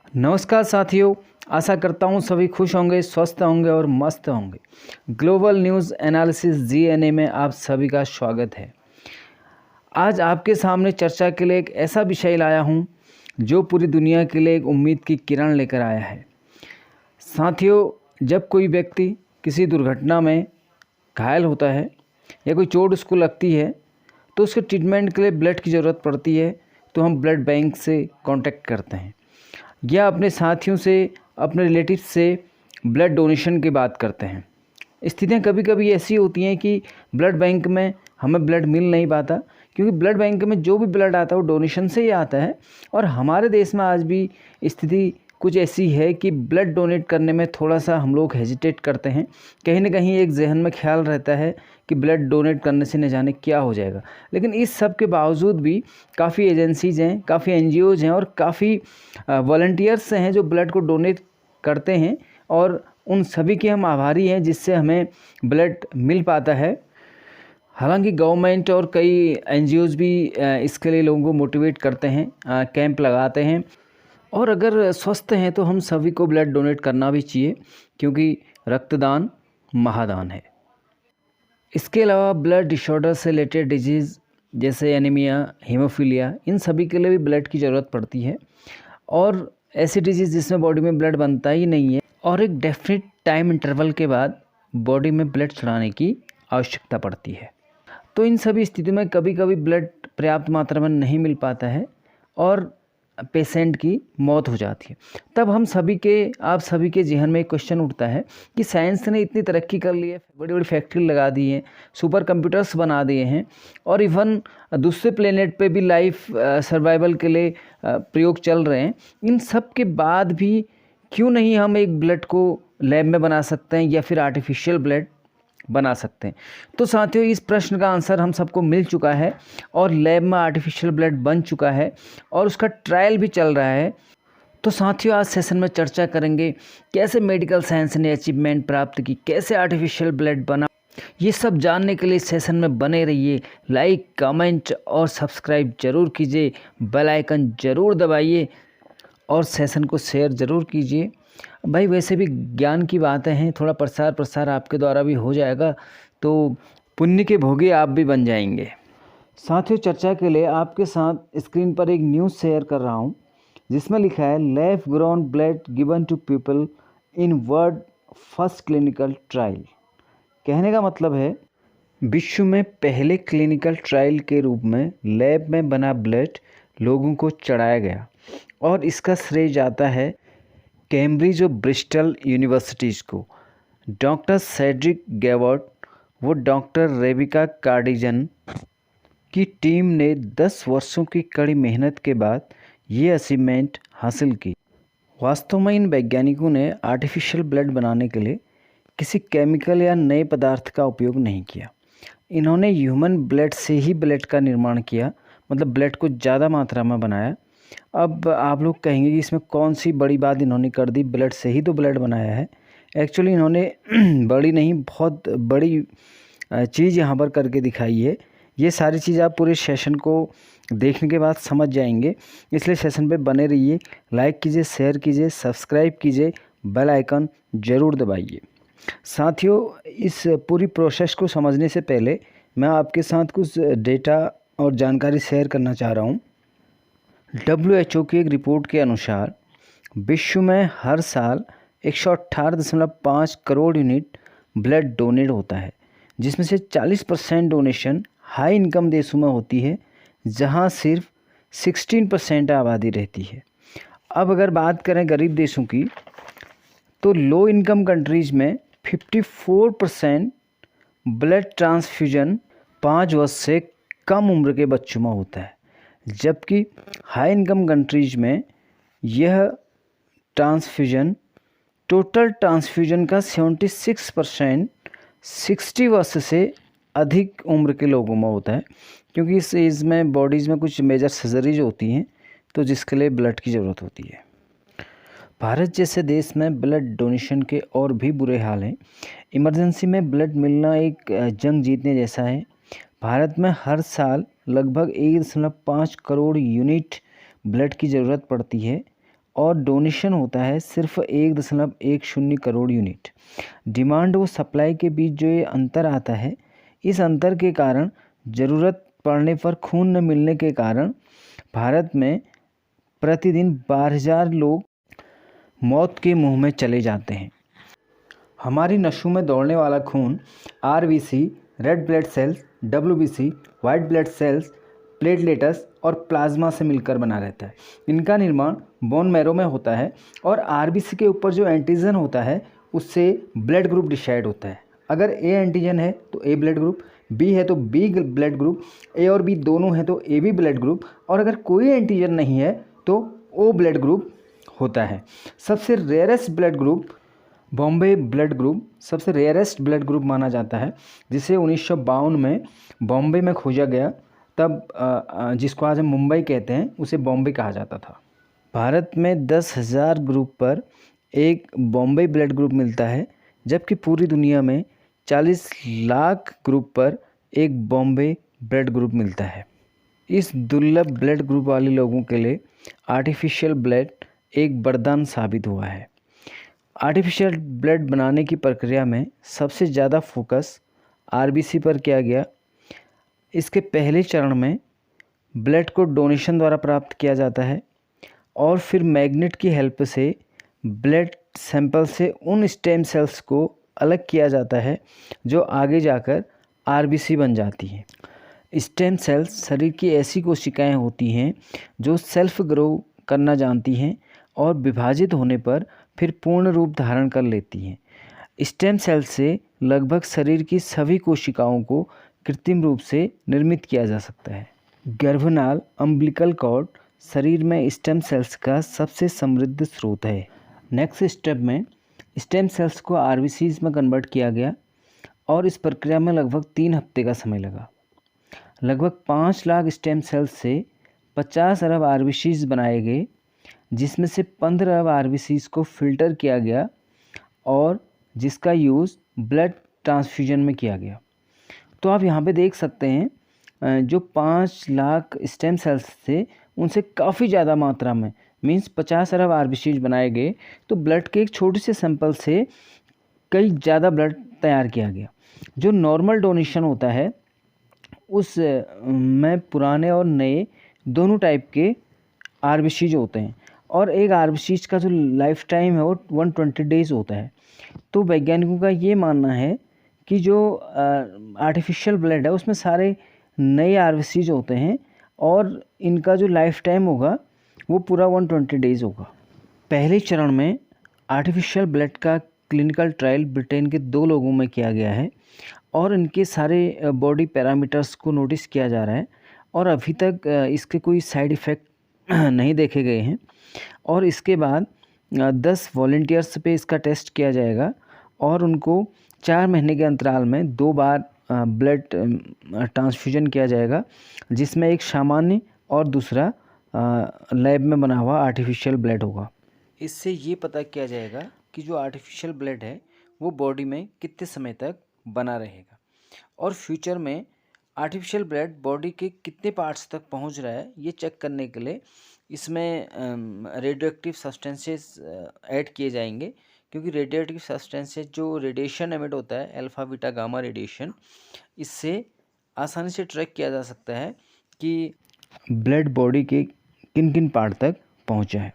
नमस्कार साथियों, आशा करता हूँ सभी खुश होंगे, स्वस्थ होंगे और मस्त होंगे। ग्लोबल न्यूज़ एनालिसिस जीएनए में आप सभी का स्वागत है। आज आपके सामने चर्चा के लिए एक ऐसा विषय लाया हूँ जो पूरी दुनिया के लिए एक उम्मीद की किरण लेकर आया है। साथियों, जब कोई व्यक्ति किसी दुर्घटना में घायल होता है या कोई चोट उसको लगती है तो उसके ट्रीटमेंट के लिए ब्लड की ज़रूरत पड़ती है, तो हम ब्लड बैंक से कांटेक्ट करते हैं या अपने साथियों से, अपने रिलेटिव से ब्लड डोनेशन की बात करते हैं। स्थितियाँ कभी कभी ऐसी होती हैं कि ब्लड बैंक में हमें ब्लड मिल नहीं पाता, क्योंकि ब्लड बैंक में जो भी ब्लड आता है वो डोनेशन से ही आता है। और हमारे देश में आज भी स्थिति कुछ ऐसी है कि ब्लड डोनेट करने में थोड़ा सा हम लोग हेजिटेट करते हैं। कहीं ना कहीं एक जहन में ख्याल रहता है कि ब्लड डोनेट करने से न जाने क्या हो जाएगा। लेकिन इस सब के बावजूद भी काफ़ी एजेंसीज़ हैं, काफ़ी एनजीओज़ हैं और काफ़ी वॉलंटियर्स हैं जो ब्लड को डोनेट करते हैं, और उन सभी के हम आभारी हैं जिससे हमें ब्लड मिल पाता है। हालांकि गवर्नमेंट और कई एनजीओज़ भी इसके लिए लोगों को मोटिवेट करते हैं, कैंप लगाते हैं, और अगर स्वस्थ हैं तो हम सभी को ब्लड डोनेट करना भी चाहिए, क्योंकि रक्तदान महादान है। इसके अलावा ब्लड डिसऑर्डर से रिलेटेड डिजीज़ जैसे एनीमिया, हीमोफीलिया, इन सभी के लिए भी ब्लड की ज़रूरत पड़ती है। और ऐसी डिजीज़ जिसमें बॉडी में ब्लड बनता ही नहीं है और एक डेफिनेट टाइम इंटरवल के बाद बॉडी में ब्लड चढ़ाने की आवश्यकता पड़ती है, तो इन सभी स्थितियों में कभी कभी ब्लड पर्याप्त मात्रा में नहीं मिल पाता है और पेशेंट की मौत हो जाती है। तब आप सभी के जहन में एक क्वेश्चन उठता है कि साइंस ने इतनी तरक्की कर ली है, बड़ी बड़ी फैक्ट्री लगा दी हैं, सुपर कंप्यूटर्स बना दिए हैं, और इवन दूसरे प्लेनेट पे भी लाइफ सर्वाइवल के लिए प्रयोग चल रहे हैं। इन सब के बाद भी क्यों नहीं हम एक ब्लड को लैब में बना सकते हैं या फिर आर्टिफिशियल ब्लड बना सकते हैं? तो साथियों, इस प्रश्न का आंसर हम सबको मिल चुका है और लैब में आर्टिफिशियल ब्लड बन चुका है और उसका ट्रायल भी चल रहा है। तो साथियों, आज सेशन में चर्चा करेंगे कैसे मेडिकल साइंस ने अचीवमेंट प्राप्त की, कैसे आर्टिफिशियल ब्लड बना। ये सब जानने के लिए सेशन में बने रहिए। लाइक, कमेंट और सब्सक्राइब जरूर कीजिए, बेल आइकन जरूर दबाइए और सेशन को शेयर ज़रूर कीजिए। भाई, वैसे भी ज्ञान की बातें हैं, थोड़ा प्रसार आपके द्वारा भी हो जाएगा तो पुण्य के भोगी आप भी बन जाएंगे। साथियों, चर्चा के लिए आपके साथ स्क्रीन पर एक न्यूज़ शेयर कर रहा हूं जिसमें लिखा है lab grown blood given to people in world first clinical trial. कहने का मतलब है, विश्व में पहले क्लिनिकल ट्रायल के रूप में लैब में बना ब्लड लोगों को चढ़ाया गया, और इसका श्रेय जाता है कैम्ब्रिज और ब्रिस्टल यूनिवर्सिटीज़ को। डॉक्टर सेड्रिक गैवर्ट वो डॉक्टर रेबिका कार्डिजन की टीम ने 10 वर्षों की कड़ी मेहनत के बाद ये अचीवमेंट हासिल की। वास्तव में इन वैज्ञानिकों ने आर्टिफिशियल ब्लड बनाने के लिए किसी केमिकल या नए पदार्थ का उपयोग नहीं किया। इन्होंने ह्यूमन ब्लड से ही ब्लड का निर्माण किया, मतलब ब्लड को ज़्यादा मात्रा में बनाया। अब आप लोग कहेंगे कि इसमें कौन सी बड़ी बात इन्होंने कर दी, ब्लड से ही तो ब्लड बनाया है। एक्चुअली इन्होंने बड़ी नहीं, बहुत बड़ी चीज़ यहाँ पर करके दिखाई है। ये सारी चीज़ आप पूरे सेशन को देखने के बाद समझ जाएंगे, इसलिए सेशन पे बने रहिए। लाइक कीजिए, शेयर कीजिए, सब्सक्राइब कीजिए, बेल आइकन ज़रूर दबाइए। साथियों, इस पूरी प्रोसेस को समझने से पहले मैं आपके साथ कुछ डेटा और जानकारी शेयर करना चाह रहा हूँ। WHO की एक रिपोर्ट के अनुसार विश्व में हर साल 118.5 करोड़ यूनिट ब्लड डोनेट होता है, जिसमें से 40% डोनेशन हाई इनकम देशों में होती है, जहां सिर्फ 16% आबादी रहती है। अब अगर बात करें गरीब देशों की, तो लो इनकम कंट्रीज़ में 54% ब्लड ट्रांसफ्यूजन 5 वर्ष से कम उम्र के बच्चों में होता है, जबकि हाई इनकम कंट्रीज में यह ट्रांसफ्यूजन टोटल ट्रांसफ्यूजन का 76% 60 वर्ष से अधिक उम्र के लोगों में होता है, क्योंकि इस एज में बॉडीज़ में कुछ मेजर सर्जरीज होती हैं, तो जिसके लिए ब्लड की ज़रूरत होती है। भारत जैसे देश में ब्लड डोनेशन के और भी बुरे हाल हैं। इमरजेंसी में ब्लड मिलना एक जंग जीतने जैसा है। भारत में हर साल लगभग 1.5 करोड़ यूनिट ब्लड की ज़रूरत पड़ती है, और डोनेशन होता है सिर्फ 1.10 करोड़ यूनिट। डिमांड व सप्लाई के बीच जो ये अंतर आता है, इस अंतर के कारण ज़रूरत पड़ने पर खून न मिलने के कारण भारत में प्रतिदिन 12,000 लोग मौत के मुंह में चले जाते हैं। हमारी नसों में दौड़ने वाला खून RBC, red blood cells, WBC, white blood cells, platelets और प्लाज्मा से मिलकर बना रहता है। इनका निर्माण बोन मैरो में होता है और आरबीसी के ऊपर जो एंटीजन होता है उससे ब्लड ग्रुप डिसाइड होता है। अगर ए एंटीजन है तो ए ब्लड ग्रुप, बी है तो बी ब्लड ग्रुप, ए और बी दोनों हैं तो ए बी ब्लड ग्रुप, और अगर कोई एंटीजन नहीं है तो ओ ब्लड ग्रुप होता है। सबसे rarest blood group Bombay blood group सबसे रेयरेस्ट ब्लड ग्रुप माना जाता है, जिसे 1952 में बॉम्बे में खोजा गया। तब जिसको आज हम मुंबई कहते हैं उसे बॉम्बे कहा जाता था। भारत में 10,000 ग्रुप पर एक बॉम्बे ब्लड ग्रुप मिलता है, जबकि पूरी दुनिया में 40 लाख ग्रुप पर एक बॉम्बे ब्लड ग्रुप मिलता है। इस दुर्लभ ब्लड ग्रुप वाले लोगों के लिए आर्टिफिशियल ब्लड एक वरदान साबित हुआ है। आर्टिफिशियल ब्लड बनाने की प्रक्रिया में सबसे ज़्यादा फोकस आरबीसी पर किया गया। इसके पहले चरण में ब्लड को डोनेशन द्वारा प्राप्त किया जाता है और फिर मैग्नेट की हेल्प से ब्लड सैंपल से उन स्टेम सेल्स को अलग किया जाता है जो आगे जाकर आरबीसी बन जाती हैं। स्टेम सेल्स शरीर की ऐसी कोशिकाएं होती हैं जो सेल्फ ग्रो करना जानती हैं और विभाजित होने पर फिर पूर्ण रूप धारण कर लेती हैं। स्टेम सेल से लगभग शरीर की सभी कोशिकाओं को कृत्रिम रूप से निर्मित किया जा सकता है। गर्भनाल अम्बिलिकल कॉर्ड शरीर में स्टेम सेल्स का सबसे समृद्ध स्रोत है। नेक्स्ट स्टेप में स्टेम सेल्स को आरबीसीज में कन्वर्ट किया गया और इस प्रक्रिया में लगभग 3 हफ्ते का समय लगा। लगभग 5 लाख स्टेम सेल्स से 50 अरब आरबीसीज बनाए गए, जिसमें से 15 अरब आरबीसीज को फिल्टर किया गया और जिसका यूज़ ब्लड ट्रांसफ्यूजन में किया गया। तो आप यहाँ पे देख सकते हैं जो 5 लाख स्टेम सेल्स थे उनसे काफ़ी ज़्यादा मात्रा में मींस 50 अरब आरबीसीज बनाए गए। तो ब्लड के एक छोटे से सैंपल से कई ज़्यादा ब्लड तैयार किया गया। जो नॉर्मल डोनेशन होता है उस में पुराने और नए दोनों टाइप के आरबीसीज होते हैं और एक आरबीसीज का जो लाइफ टाइम है वो 120 डेज़ होता है। तो वैज्ञानिकों का ये मानना है कि जो आर्टिफिशियल ब्लड है उसमें सारे नए आरबीसीज होते हैं और इनका जो लाइफ टाइम होगा वो पूरा 120 डेज़ होगा। पहले चरण में आर्टिफिशियल ब्लड का क्लिनिकल ट्रायल ब्रिटेन के 2 लोगों में किया गया है और इनके सारे बॉडी पैरामीटर्स को नोटिस किया जा रहा है और अभी तक इसके कोई साइड इफ़ेक्ट नहीं देखे गए हैं। और इसके बाद 10 वॉलंटियर्स पे इसका टेस्ट किया जाएगा और उनको 4 महीने के अंतराल में 2 बार ब्लड ट्रांसफ्यूजन किया जाएगा, जिसमें एक सामान्य और दूसरा लैब में बना हुआ आर्टिफिशियल ब्लड होगा। इससे ये पता किया जाएगा कि जो आर्टिफिशियल ब्लड है वो बॉडी में कितने समय तक बना रहेगा और फ्यूचर में आर्टिफिशियल ब्लड बॉडी के कितने पार्ट्स तक पहुंच रहा है ये चेक करने के लिए इसमें रेडियो एक्टिव सब्सटेंसेस ऐड किए जाएंगे, क्योंकि रेडियो एक्टिव सब्सटेंसेस जो रेडिएशन एमिट होता है अल्फा बीटा गामा रेडिएशन, इससे आसानी से ट्रैक किया जा सकता है कि ब्लड बॉडी के किन किन पार्ट तक पहुंचा है।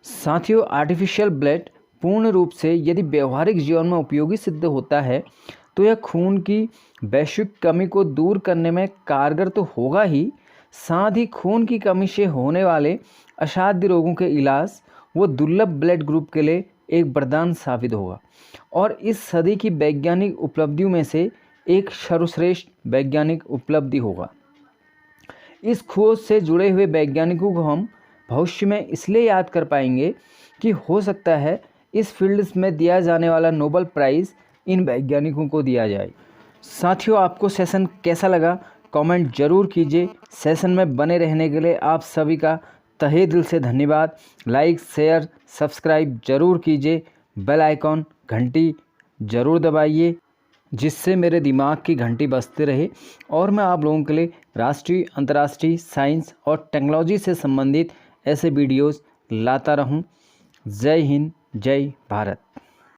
साथियों, आर्टिफिशियल ब्लड पूर्ण रूप से यदि व्यवहारिक जीवन में उपयोगी सिद्ध होता है तो यह खून की वैश्विक कमी को दूर करने में कारगर तो होगा ही, साथ ही खून की कमी से होने वाले असाध्य रोगों के इलाज वो दुर्लभ ब्लड ग्रुप के लिए एक वरदान साबित होगा और इस सदी की वैज्ञानिक उपलब्धियों में से एक सर्वश्रेष्ठ वैज्ञानिक उपलब्धि होगा। इस खोज से जुड़े हुए वैज्ञानिकों को हम भविष्य में इसलिए याद कर पाएंगे कि हो सकता है इस फील्ड में दिया जाने वाला नोबेल प्राइज़ इन वैज्ञानिकों को दिया जाए। साथियों, आपको सेशन कैसा लगा कमेंट ज़रूर कीजिए। सेशन में बने रहने के लिए आप सभी का तहे दिल से धन्यवाद। लाइक शेयर सब्सक्राइब ज़रूर कीजिए, बेल आइकॉन घंटी ज़रूर दबाइए जिससे मेरे दिमाग की घंटी बजते रहे और मैं आप लोगों के लिए राष्ट्रीय अंतर्राष्ट्रीय साइंस और टेक्नोलॉजी से संबंधित ऐसे वीडियोस लाता रहूं। जय हिंद, जय भारत।